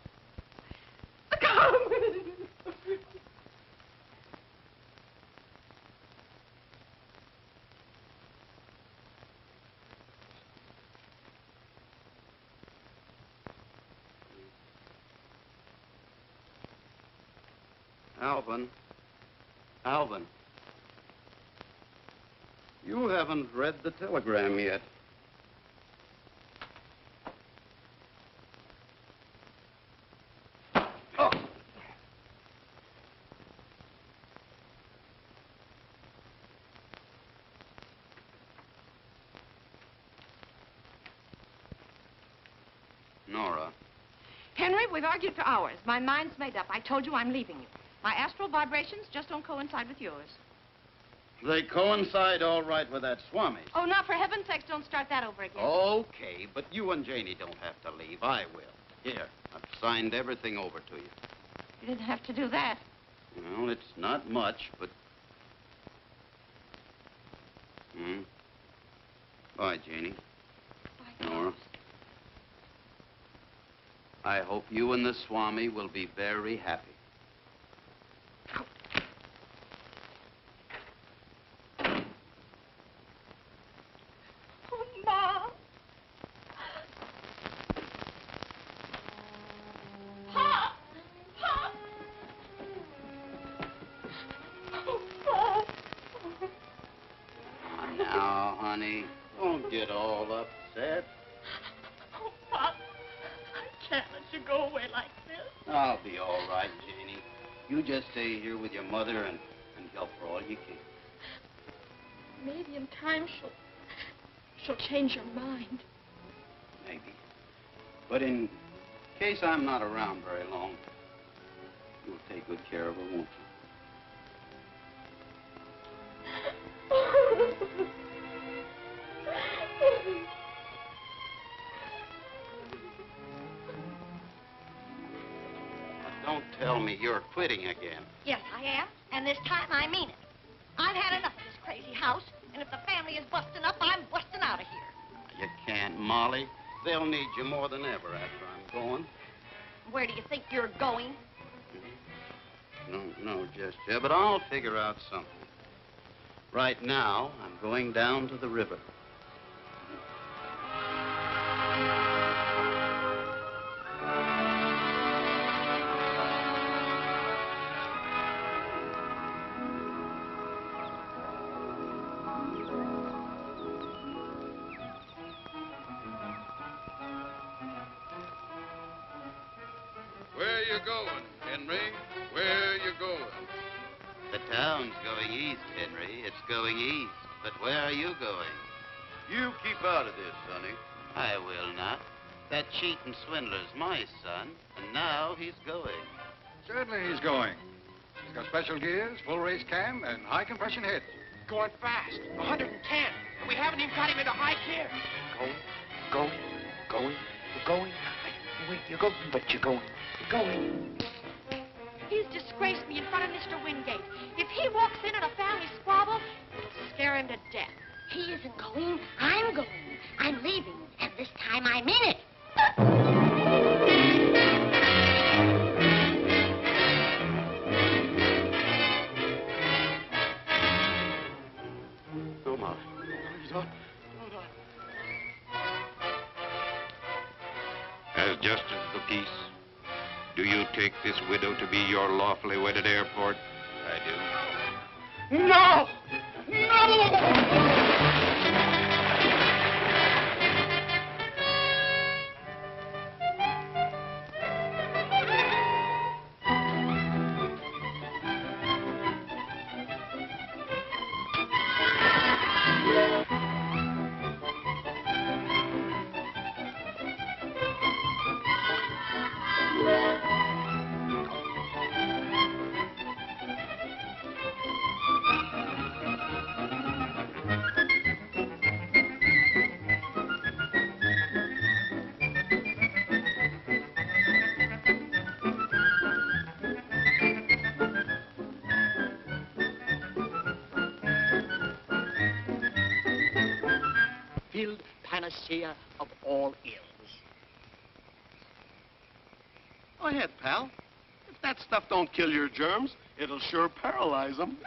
Alvin. You haven't read the telegram yet. Oh. Nora. Henry, we've argued for hours. My mind's made up. I told you I'm leaving you. My astral vibrations just don't coincide with yours. They coincide all right with that swami. Oh, now, for heaven's sakes, don't start that over again. Okay, but you and Janie don't have to leave. I will. Here, I've signed everything over to you. You didn't have to do that. Well, it's not much, but... Bye, Janie. Bye, Nora. I hope you and the swami will be very happy. Oh, Mom. Now, honey, don't get all upset. Oh, Pop, I can't let you go away like this. I'll be all right, Janie. You just stay here with your mother and help her all you can. Maybe in time she'll change her mind. Maybe. But in case I'm not around very long, you'll take good care of her, won't you? Don't tell me you're quitting again. Yes, I am, and this time I mean it. I've had enough of this crazy house, and if the family is busting up, I'm busting out of here. You can't, Molly. They'll need you more than ever after I'm going. Where do you think you're going? No, just yet, but I'll figure out something. Right now, I'm going down to the river. Where you going, Henry? Where you going? The town's going east, Henry. It's going east. But where are you going? You keep out of this, sonny. I will not. That cheat and swindler's my son, and now he's going. Certainly he's going. He's got special gears, full race cam, and high compression head. Going fast. 110. And we haven't even got him into high gear. Going. You're going. Wait, you're going, but you're going. You're going. He's disgraced me in front of Mr. Wingate. If he walks in a family squabble, it'll scare him to death. He isn't going. I'm going. I'm leaving, and this time I mean it. No, Molly. As justice of the peace, do you take this widow to be your lawfully wedded heir, Port? I do. No! No! Field panacea of all ills. Go ahead, pal. If that stuff don't kill your germs, it'll sure paralyze them.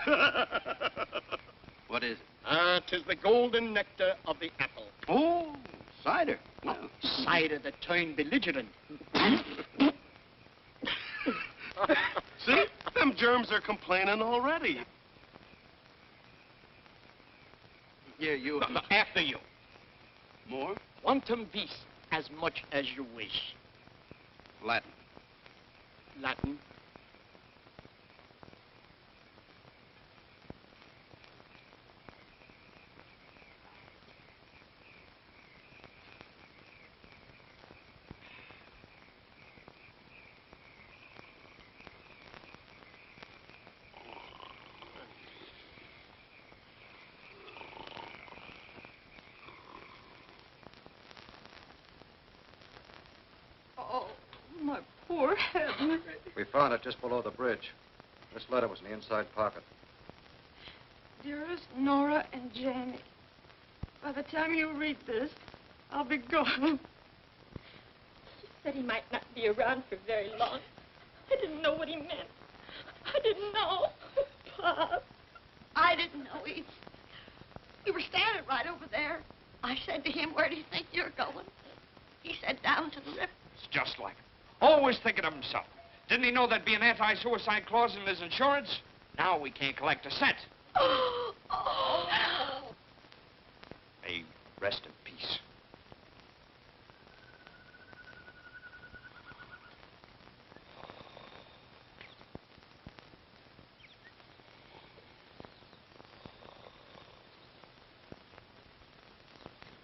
What is it? 'Tis the golden nectar of the apple. Oh, cider. Well, Cider that turned belligerent. see? Them germs are complaining already. Here, you. After you. more? Quantum vis, as much as you wish. Latin. Latin. Oh, my poor Henry. We found it just below the bridge. This letter was in the inside pocket. Dearest Nora and Jamie, by the time you read this, I'll be gone. He said he might not be around for very long. I didn't know what he meant. I didn't know. Pop. I didn't know either. We were standing right over there. I said to him, where do you think you're going? He said, down to the river. It's just like him. Always thinking of himself. Didn't he know there'd be an anti-suicide clause in his insurance? Now we can't collect a cent. Rest in peace.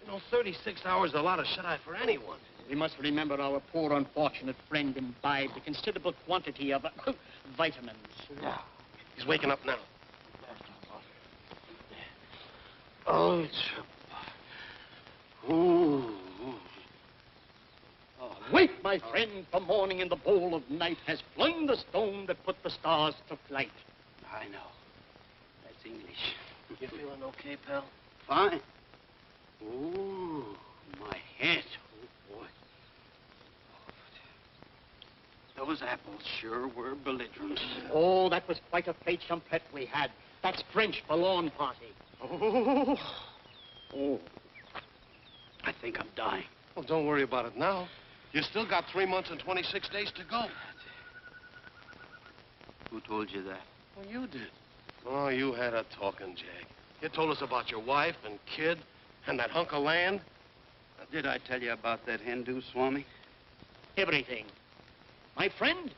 You know, 36 hours is a lot of shut-eye for anyone. We must remember our poor unfortunate friend imbibed a considerable quantity of vitamins. Yeah. He's waking up now. Oh, it's... Ooh. Wake, my friend, for morning in the bowl of night has flung the stone that put the stars to flight. I know. That's English. You feeling okay, pal? Fine. Ooh, my head. Oh, boy. Those apples sure were belligerent. Oh, that was quite a plate champette we had. That's French for lawn party. Oh. Oh. I think I'm dying. Well, don't worry about it now. You still got 3 months and 26 days to go. Who told you that? Well, you did. Oh, you had a talking, Jag. You told us about your wife and kid and that hunk of land. Did I tell you about that Hindu, Swami? Everything. My friend,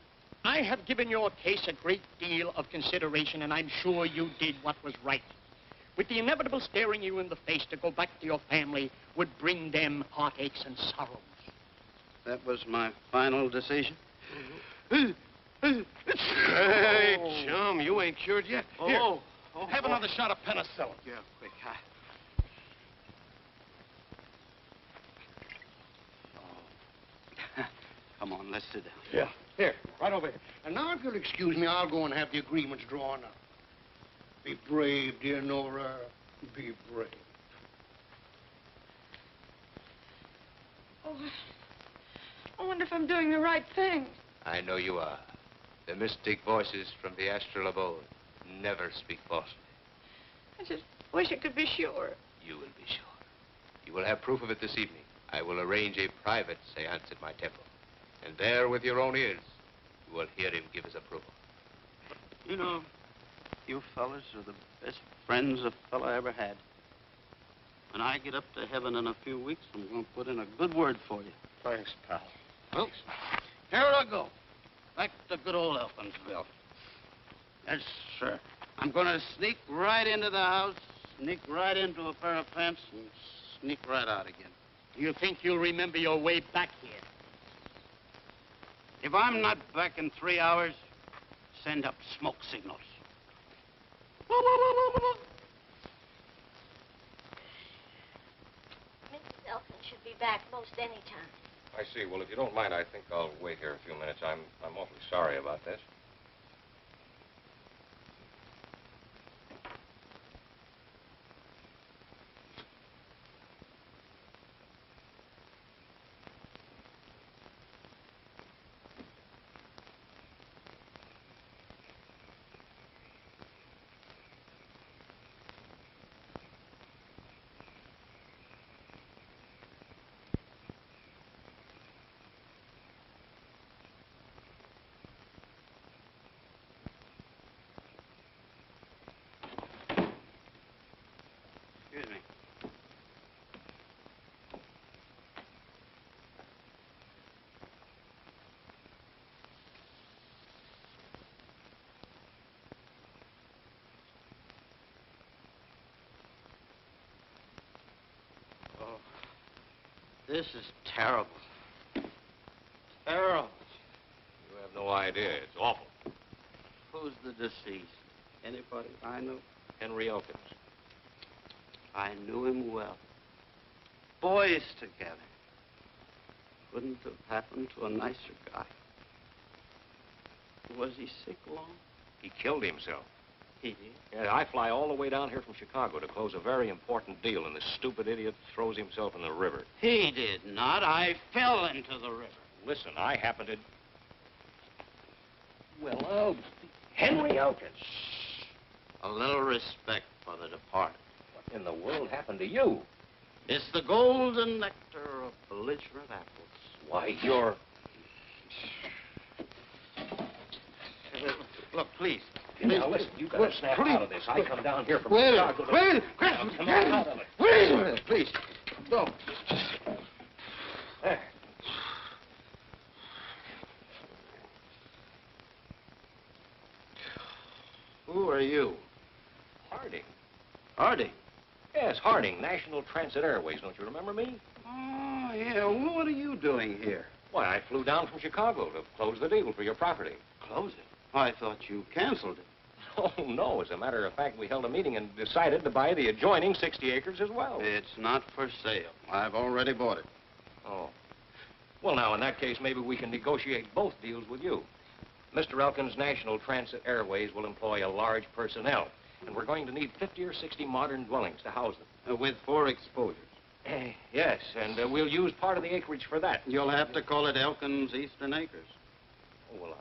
I have given your case a great deal of consideration, and I'm sure you did what was right. With the inevitable staring you in the face to go back to your family would bring them heartaches and sorrows. That was my final decision? Hey, chum, you ain't cured yet. Here, have another shot of penicillin. Yeah, quick. Come on, let's sit down. Yeah. Here. Right over here. And now, if you'll excuse me, I'll go and have the agreements drawn up. Be brave, dear Nora. Be brave. Oh, I wonder if I'm doing the right thing. I know you are. The mystic voices from the astral abode never speak falsely. I just wish I could be sure. You will be sure. You will have proof of it this evening. I will arrange a private seance at my temple. And there, with your own ears, you will hear him give his approval. You know, you fellas are the best friends a fella ever had. When I get up to heaven in a few weeks, I'm going to put in a good word for you. Thanks, pal. Well, here I go. Back to good old Elkinsville. Yes, sir. I'm going to sneak right into the house, sneak right into a pair of pants, and sneak right out again. Do you think you'll remember your way back here? If I'm not back in 3 hours, send up smoke signals. Mrs. Elkins should be back most any time. I see. Well, if you don't mind, I think I'll wait here a few minutes. I'm awfully sorry about this. Excuse me. Oh, this is terrible. Terrible. You have no idea. It's awful. Who's the deceased? Anybody I know? Henry Elkins. I knew him well. Boys together. Couldn't have happened to a nicer guy. Was he sick long? He killed himself. He did? Yeah, I fly all the way down here from Chicago to close a very important deal, and this stupid idiot throws himself in the river. He did not. I fell into the river. Listen, I happened to... Well, Henry Elkins. A little respect for the departed. What in the world happened to you? It's the golden nectar of belligerent apples. Why, you're... Look, please. Now, listen, you gotta snap out of this. I come down here from Wait a Chicago minute. to... Wait a minute. Now, come on out of it. Wait a minute, please. Go. There. Who are you? Harding. Harding. Yes, Harding, National Transit Airways. Don't you remember me? Oh, yeah. Well, what are you doing here? Why, I flew down from Chicago to close the deal for your property. Close it? I thought you canceled it. Oh, no. As a matter of fact, we held a meeting and decided to buy the adjoining 60 acres as well. It's not for sale. I've already bought it. Oh. Well, now, in that case, maybe we can negotiate both deals with you. Mr. Elkins' National Transit Airways will employ a large personnel, and we're going to need 50 or 60 modern dwellings to house them. With 4 exposures. Yes, and we'll use part of the acreage for that. You'll have to call it Elkins Eastern Acres. Oh, well,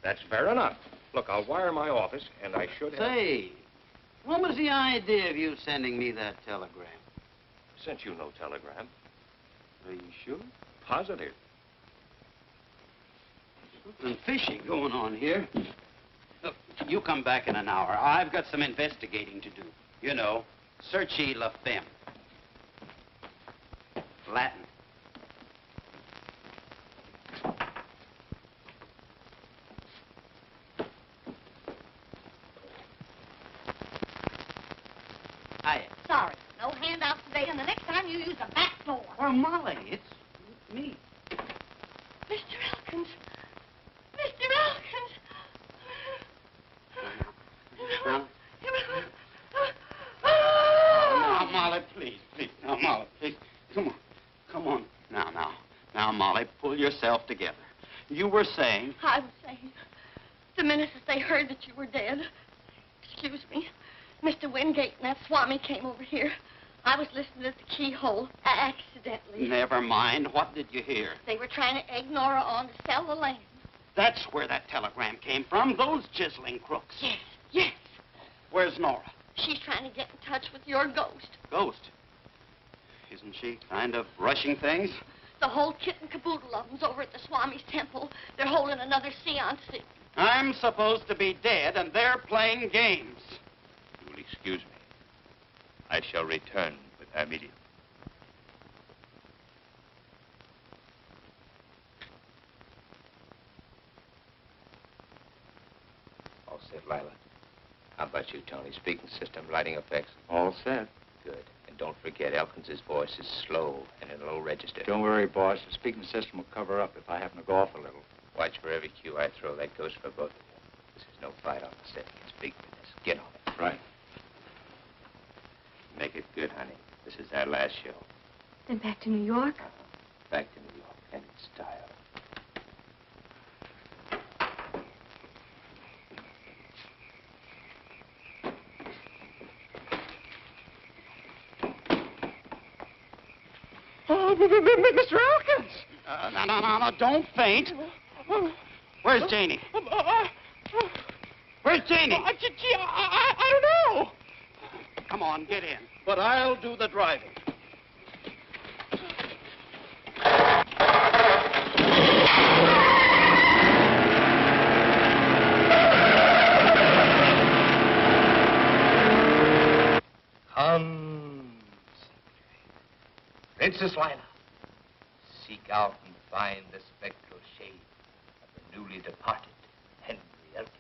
that's fair enough. Look, I'll wire my office, and I should have... Say, what was the idea of you sending me that telegram? Sent you no telegram. Are you sure? Positive. Something fishy going on here. Look, you come back in an hour. I've got some investigating to do. You know, searchy la femme. Latin. Hiya. Sorry, no handouts today, and the next time you use the back door. Well, Molly, it's me. Mr. Elkins. Mr. Elkins. Now, Molly, please. Now, Molly, please. Come on. Now, Molly, pull yourself together. You were saying... I was saying, the minute that they heard that you were dead, excuse me, Mr. Wingate and that swami came over here. I was listening at the keyhole, accidentally. Never mind. What did you hear? They were trying to egg Nora on to sell the land. That's where that telegram came from, those chiseling crooks. Yes. Where's Nora? She's trying to get in touch with your ghost. Ghost? Isn't she kind of rushing things? The whole kit and caboodle of them's over at the Swami's temple. They're holding another seance. I'm supposed to be dead, and they're playing games. You will excuse me. I shall return with her immediately. All set, Lila. How about you, Tony? Speaking system, lighting effects? All set. Good. And don't forget, Elkins' voice is slow and in low register. Don't worry, boss. The speaking system will cover up if I happen to go off a little. Watch for every cue I throw. That goes for both of you. This is no fight on the set. It's big business. Get on it. Right. Make it good, honey. This is our last show. Then back to New York? Back to New York, and in style. Oh, Mr. Elkins! No, don't faint. Where's Janie? Where's Janie? Gee, I don't know. Come on, get in. But I'll do the driving. Princess Lila, seek out and find the spectral shade of the newly departed Henry Elkins.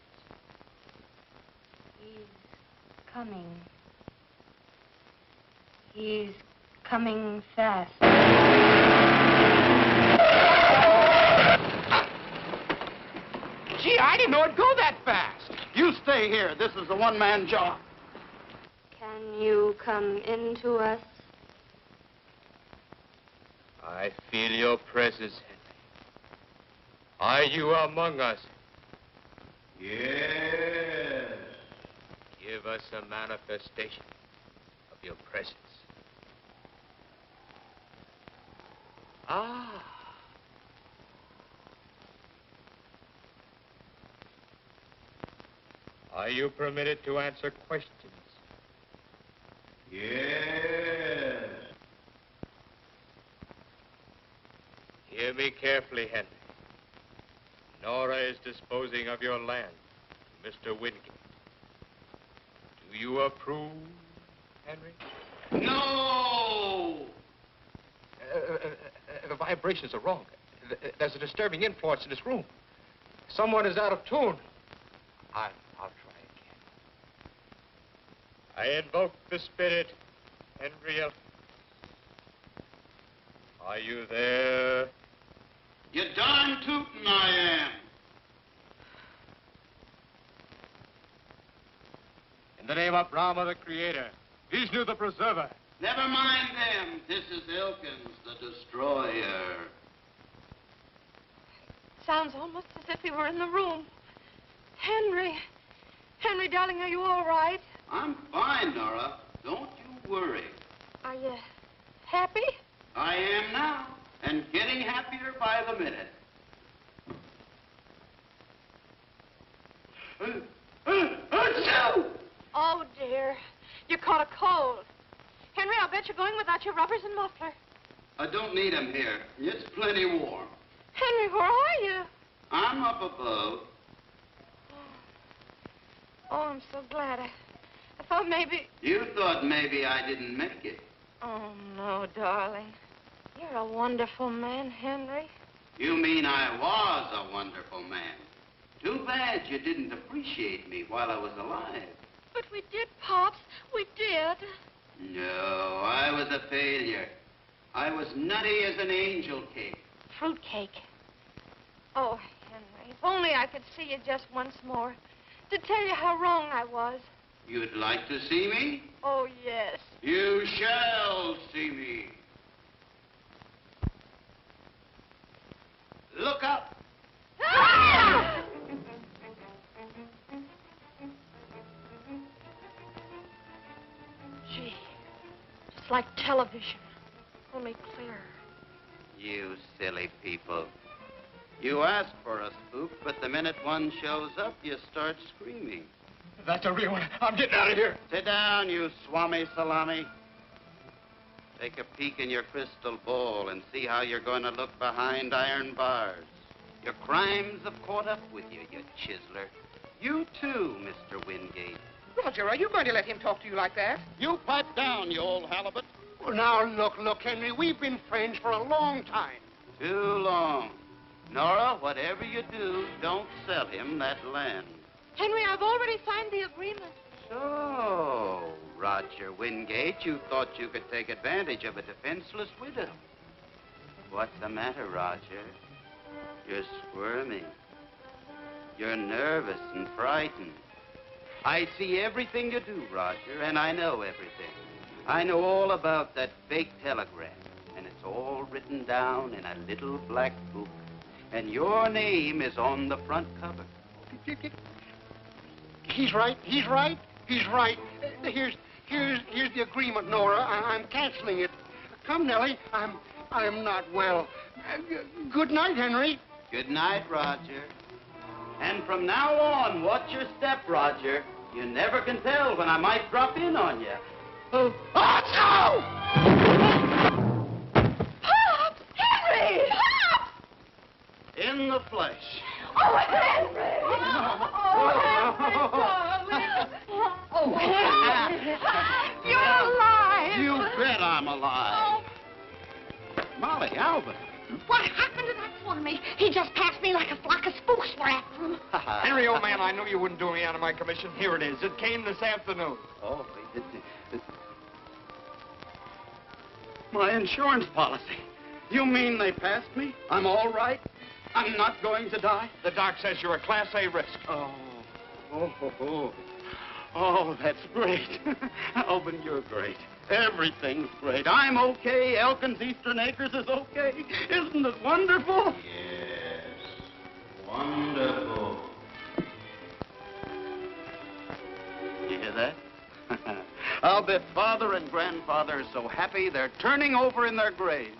He's coming. He's coming fast. Gee, I didn't know it'd go that fast. You stay here. This is a one-man job. Can you come into us? I feel your presence, Henry. Are you among us? Yes. Give us a manifestation of your presence. Ah. Are you permitted to answer questions? Yes. Hear me carefully, Henry. Nora is disposing of your land to Mr. Wingate. Do you approve, Henry? No! The vibrations are wrong. There's a disturbing influence in this room. Someone is out of tune. I'll try again. I invoke the spirit, Henry Elkins. Are you there? You darn tootin' I am. In the name of Brahma, the Creator, Vishnu, the Preserver. Never mind them. This is Elkins, the Destroyer. Sounds almost as if he were in the room. Henry. Henry, darling, are you all right? I'm fine, Nora. Don't you worry. Are you happy? I am now, and getting happier by the minute. Oh, dear. You caught a cold. Henry, I'll bet you're going without your rubbers and muffler. I don't need 'em here. It's plenty warm. Henry, where are you? I'm up above. Oh, I'm so glad. I thought maybe... You thought maybe I didn't make it. Oh, no, darling. You're a wonderful man, Henry. You mean I was a wonderful man. Too bad you didn't appreciate me while I was alive. But we did, Pops. We did. No, I was a failure. I was nutty as an angel cake. Fruitcake. Oh, Henry, if only I could see you just once more to tell you how wrong I was. You'd like to see me? Oh, yes. You shall see me. Look up. Ah! Gee, just like television, only clearer. You silly people. You ask for a spook, but the minute one shows up, you start screaming. That's a real one. I'm getting out of here. Sit down, you swami salami. Take a peek in your crystal ball and see how you're going to look behind iron bars. Your crimes have caught up with you, you chiseler. You too, Mr. Wingate. Roger, are you going to let him talk to you like that? You pipe down, you old halibut. Well, now, look, Henry, we've been friends for a long time. Too long. Nora, whatever you do, don't sell him that land. Henry, I've already signed the agreement. So, Roger Wingate, you thought you could take advantage of a defenseless widow. What's the matter, Roger? You're squirming. You're nervous and frightened. I see everything you do, Roger, and I know everything. I know all about that fake telegram, and it's all written down in a little black book. And your name is on the front cover. He's right. Here's the agreement, Nora. I'm canceling it. Come, Nellie. I'm not well. Good night, Henry. Good night, Roger. And from now on, watch your step, Roger. You never can tell when I might drop in on you. Oh, no! Pop! Henry! Pop! In the flesh. Oh, Henry! Oh, Henry! You're alive! You bet I'm alive. Molly, Alvin. What happened to that swami? He just passed me like a flock of spooks were after him. Henry, old man, I knew you wouldn't do me out of my commission. Here it is. It came this afternoon. Oh, my insurance policy. You mean they passed me? I'm all right? I'm not going to die? The doc says you're a Class A risk. Oh, that's great. Alvin, you're great. Everything's great. I'm okay. Elkins Eastern Acres is okay. Isn't it wonderful? Yes, wonderful. You hear that? I'll bet father and grandfather are so happy they're turning over in their graves.